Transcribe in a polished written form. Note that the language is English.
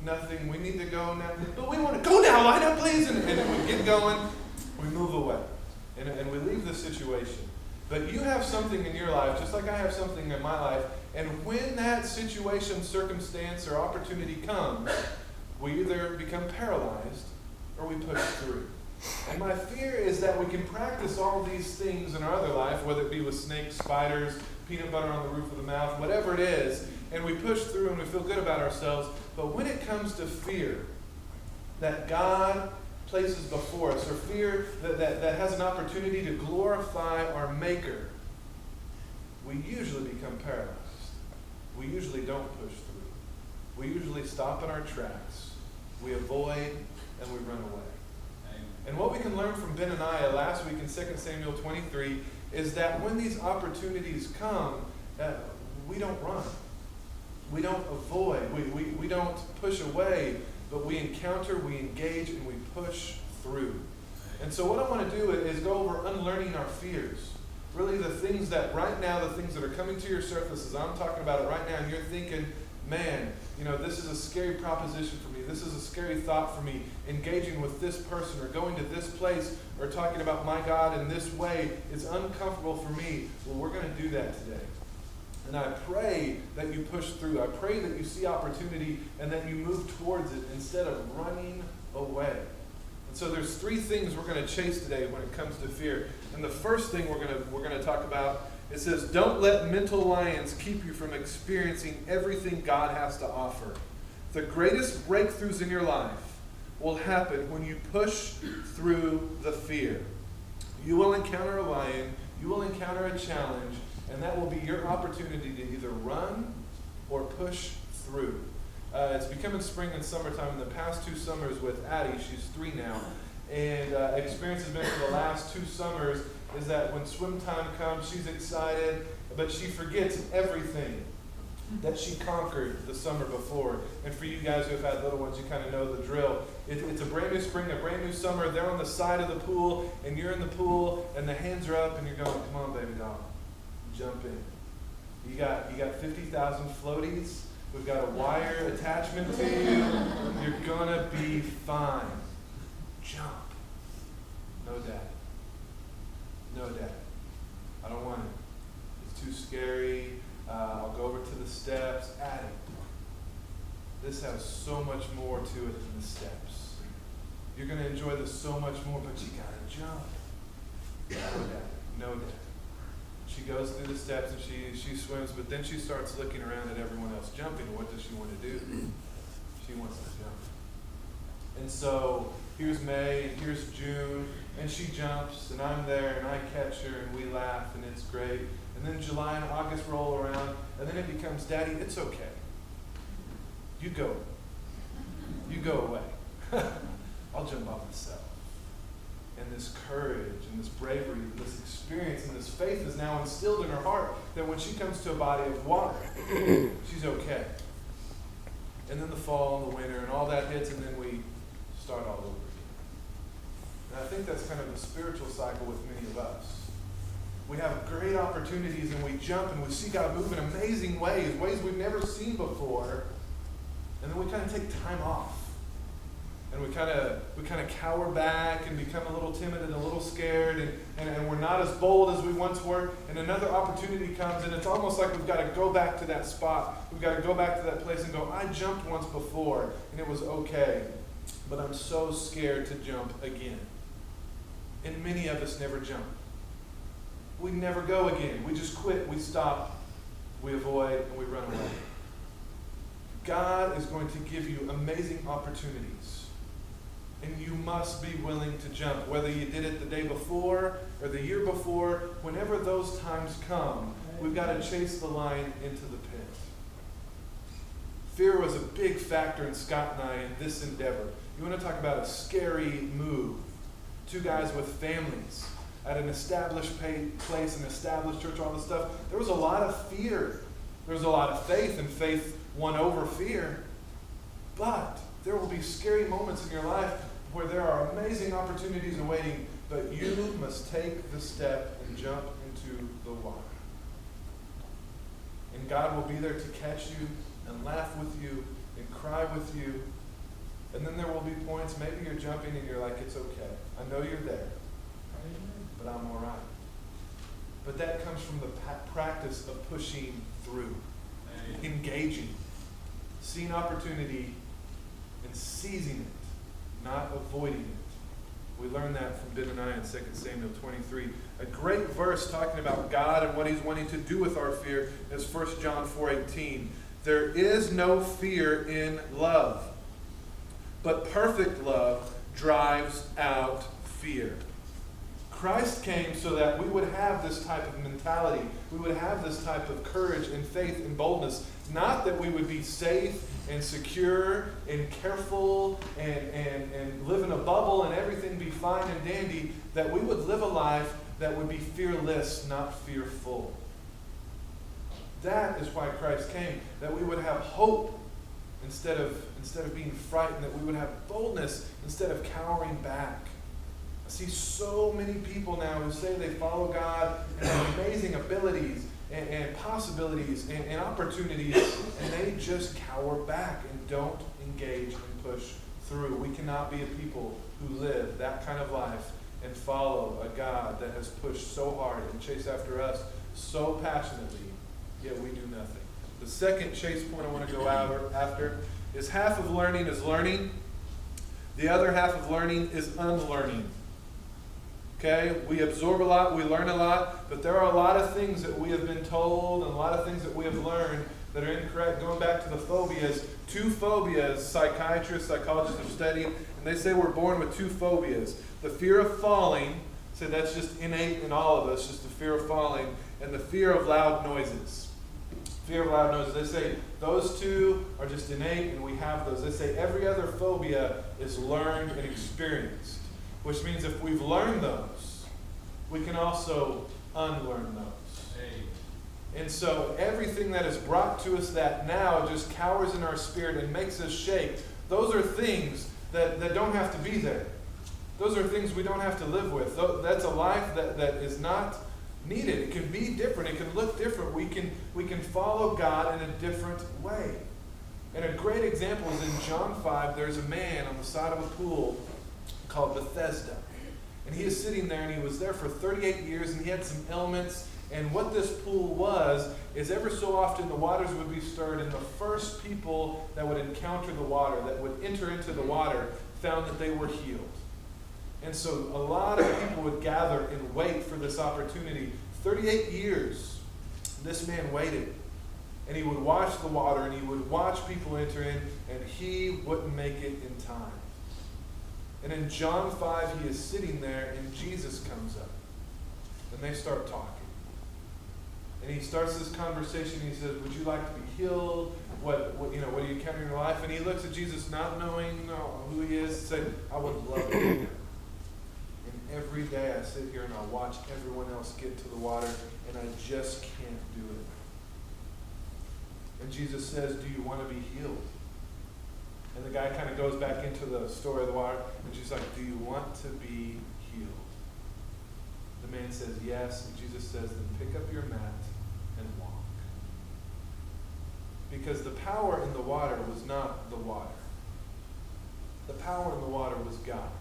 nothing, we need to go now. But we want to go now, line up please. And we get going, we move away. And we leave the situation. But you have something in your life, just like I have something in my life. And when that situation, circumstance, or opportunity comes, we either become paralyzed or we push through. And my fear is that we can practice all these things in our other life, whether it be with snakes, spiders, peanut butter on the roof of the mouth, whatever it is, and we push through and we feel good about ourselves. But when it comes to fear that God places before us, or fear that has an opportunity to glorify our Maker, we usually become paralyzed. We usually don't push through. We usually stop in our tracks. We avoid and we run away. And what we can learn from Benaniah last week in 2 Samuel 23 is that when these opportunities come, we don't run. We don't avoid. We don't push away, but we encounter, we engage, and we push through. And so what I want to do is go over unlearning our fears. Really the things that right now, the things that are coming to your surface as I'm talking about it right now, and you're thinking, man, this is a scary proposition for me. This is a scary thought for me. Engaging with this person or going to this place or talking about my God in this way is uncomfortable for me. Well, we're going to do that today. And I pray that you push through. I pray that you see opportunity and that you move towards it instead of running away. And so there's three things we're going to chase today when it comes to fear. And the first thing we're going to talk about, it says, don't let mental lions keep you from experiencing everything God has to offer. The greatest breakthroughs in your life will happen when you push through the fear. You will encounter a lion, you will encounter a challenge, and that will be your opportunity to either run or push through. It's becoming spring and summertime. In the past 2 summers with Addie, she's 3 now, and experience has been for the last 2 summers is that when swim time comes, she's excited, but she forgets everything that she conquered the summer before. And for you guys who have had little ones, you kind of know the drill. It's a brand new spring, a brand new summer. They're on the side of the pool, and you're in the pool, and the hands are up, and you're going, come on, baby doll, jump in. You got 50,000 floaties. We've got a wire attachment to you. You're going to be fine. Jump. No, Dad. No, Dad. I don't want it. It's too scary. I'll go over to the steps. Addie. This has so much more to it than the steps. You're going to enjoy this so much more, but you got to jump. No, Dad. No, Dad. She goes through the steps and she swims, but then she starts looking around at everyone else jumping. What does she want to do? She wants to jump. And so here's May and here's June, and she jumps, and I'm there, and I catch her, and we laugh, and it's great. And then July and August roll around, and then it becomes, Daddy, it's okay. You go. You go away. I'll jump off myself. And this courage and this bravery, this experience and this faith is now instilled in her heart that when she comes to a body of water, she's okay. And then the fall and the winter and all that hits, and then we start all over again. And I think that's kind of the spiritual cycle with many of us. We have great opportunities and we jump and we see God move in amazing ways we've never seen before, and then we kind of take time off. And we kind of cower back and become a little timid and a little scared, and we're not as bold as we once were. And another opportunity comes, and it's almost like we've got to go back to that spot. We've got to go back to that place and go, I jumped once before, and it was okay, but I'm so scared to jump again. And many of us never jump. We never go again. We just quit. We stop. We avoid, and we run away. God is going to give you amazing opportunities. And you must be willing to jump, whether you did it the day before or the year before. Whenever those times come, we've got to chase the lion into the pit. Fear was a big factor in Scott and I in this endeavor. You want to talk about a scary move. 2 guys with families at an established place, an established church, all this stuff. There was a lot of fear. There was a lot of faith, and faith won over fear. But there will be scary moments in your life where there are amazing opportunities awaiting, but you must take the step and jump into the water. And God will be there to catch you and laugh with you and cry with you. And then there will be points, maybe you're jumping and you're like, it's okay. I know you're there, but I'm all right. But that comes from the practice of pushing through, engaging, seeing opportunity and seizing it, not avoiding it. We learn that from Benaniah in 2 Samuel 23. A great verse talking about God and what he's wanting to do with our fear is 1 John 4:18. There is no fear in love, but perfect love drives out fear. Christ came so that we would have this type of mentality. We would have this type of courage and faith and boldness. Not that we would be safe and secure and careful and live in a bubble and everything be fine and dandy. That we would live a life that would be fearless, not fearful. That is why Christ came. That we would have hope instead of being frightened. That we would have boldness instead of cowering back. I see so many people now who say they follow God and have amazing abilities and possibilities and opportunities, and they just cower back and don't engage and push through. We cannot be a people who live that kind of life and follow a God that has pushed so hard and chased after us so passionately, yet we do nothing. The second chase point I want to go after is half of learning is learning. The other half of learning is unlearning. Okay, we absorb a lot, we learn a lot, but there are a lot of things that we have been told and a lot of things that we have learned that are incorrect. Going back to the phobias, 2 phobias psychiatrists, psychologists have studied, and they say we're born with 2 phobias. The fear of falling, so that's just innate in all of us, just the fear of falling, and the fear of loud noises. Fear of loud noises. They say those 2 are just innate and we have those. They say every other phobia is learned and experienced. Which means if we've learned those, we can also unlearn those. And so everything that is brought to us that now just cowers in our spirit and makes us shake. Those are things that don't have to be there. Those are things we don't have to live with. That's a life that is not needed. It can be different. It can look different. We can follow God in a different way. And a great example is in John 5. There's a man on the side of a pool called Bethesda. And he is sitting there, and he was there for 38 years, and he had some ailments. And what this pool was, is ever so often the waters would be stirred, and the first people that would encounter the water, that would enter into the water, found that they were healed. And so a lot of people would gather and wait for this opportunity. 38 years, this man waited. And he would watch the water, and he would watch people enter in, and he wouldn't make it in time. And in John 5, he is sitting there, and Jesus comes up. And they start talking. And he starts this conversation. He says, would you like to be healed? What do you encounter in your life? And he looks at Jesus, not knowing who he is, and said, I would love to be there. And every day I sit here and I watch everyone else get to the water, and I just can't do it. And Jesus says, do you want to be healed? And the guy kind of goes back into the story of the water, and she's like, do you want to be healed? The man says, yes. And Jesus says, then pick up your mat and walk. Because the power in the water was not the water. The power in the water was God.